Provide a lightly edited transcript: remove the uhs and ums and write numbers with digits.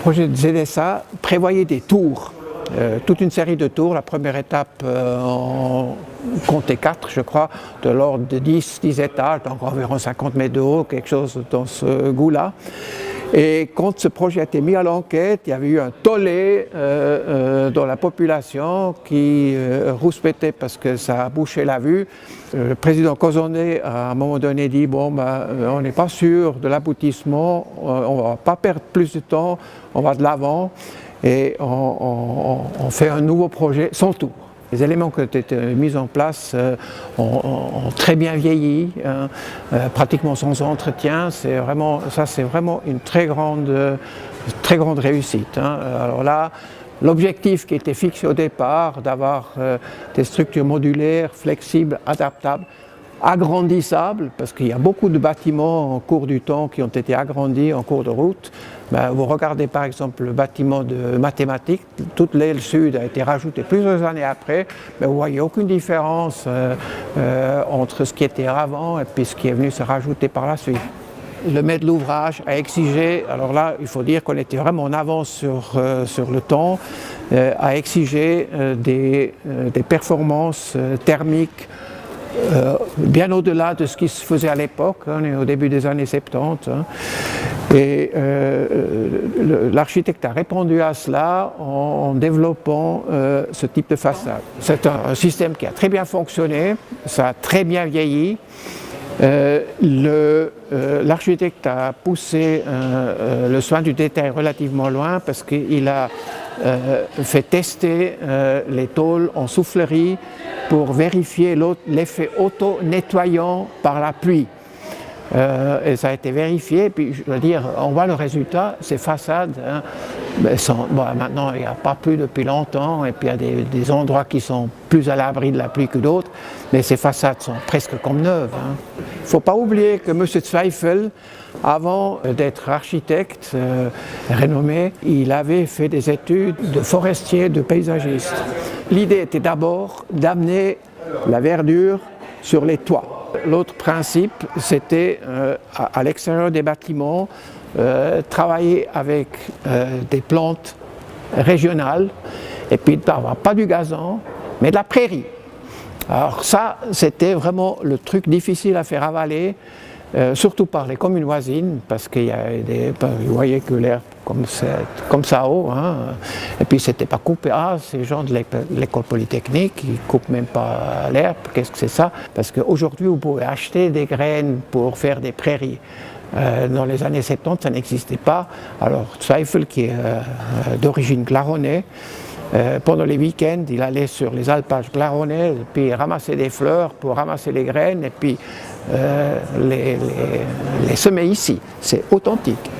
projet de ZSA prévoyait des tours, toute une série de tours. La première étape en comptait 4, je crois, de l'ordre de 10 étages, donc environ 50 mètres de haut, quelque chose dans ce goût-là. Et quand ce projet a été mis à l'enquête, il y avait eu un tollé dans la population qui rouspétait parce que ça a bouché la vue. Le président Cozoné a à un moment donné dit bon, on n'est pas sûr de l'aboutissement, on ne va pas perdre plus de temps, on va de l'avant et on fait un nouveau projet sans tour. Les éléments qui ont été mis en place ont très bien vieilli, pratiquement sans entretien. C'est vraiment une très grande réussite. Alors là, l'objectif qui était fixé au départ, d'avoir des structures modulaires, flexibles, adaptables, agrandissables, parce qu'il y a beaucoup de bâtiments en cours du temps qui ont été agrandis en cours de route. Vous regardez par exemple le bâtiment de mathématiques, toute l'aile sud a été rajoutée plusieurs années après, mais vous voyez aucune différence entre ce qui était avant et puis ce qui est venu se rajouter par la suite. Le maître d'ouvrage a exigé, alors là il faut dire qu'on était vraiment en avance sur le temps, a exigé des performances thermiques bien au-delà de ce qui se faisait à l'époque, on est au début des années 70. Et l'architecte a répondu à cela en développant ce type de façade. C'est un système qui a très bien fonctionné, ça a très bien vieilli. L'architecte a poussé le soin du détail relativement loin parce qu'il a fait tester les tôles en soufflerie pour vérifier l'effet auto-nettoyant par la pluie. Et ça a été vérifié, et puis je veux dire, on voit le résultat, ces façades, maintenant il n'y a pas plu depuis longtemps, et puis il y a des endroits qui sont plus à l'abri de la pluie que d'autres, mais ces façades sont presque comme neuves. Il ne faut pas oublier que M. Zweifel, avant d'être architecte renommé, il avait fait des études de forestier, de paysagiste. L'idée était d'abord d'amener la verdure sur les toits. L'autre principe, c'était à l'extérieur des bâtiments, travailler avec des plantes régionales et puis d'avoir pas du gazon, mais de la prairie. Alors ça, c'était vraiment le truc difficile à faire avaler, surtout par les communes voisines, parce qu'il y a vous voyez que l'herbe comme ça haut, et puis c'était pas coupé. Ces gens de l'école polytechnique, ils coupent même pas l'herbe, qu'est-ce que c'est ça? Parce qu'aujourd'hui, vous pouvez acheter des graines pour faire des prairies. Dans les années 70, ça n'existait pas. Alors Zweifel, qui est d'origine claronnais, pendant les week-ends, il allait sur les alpages claronnais, puis ramasser des fleurs pour ramasser les graines, et puis les semer ici. C'est authentique.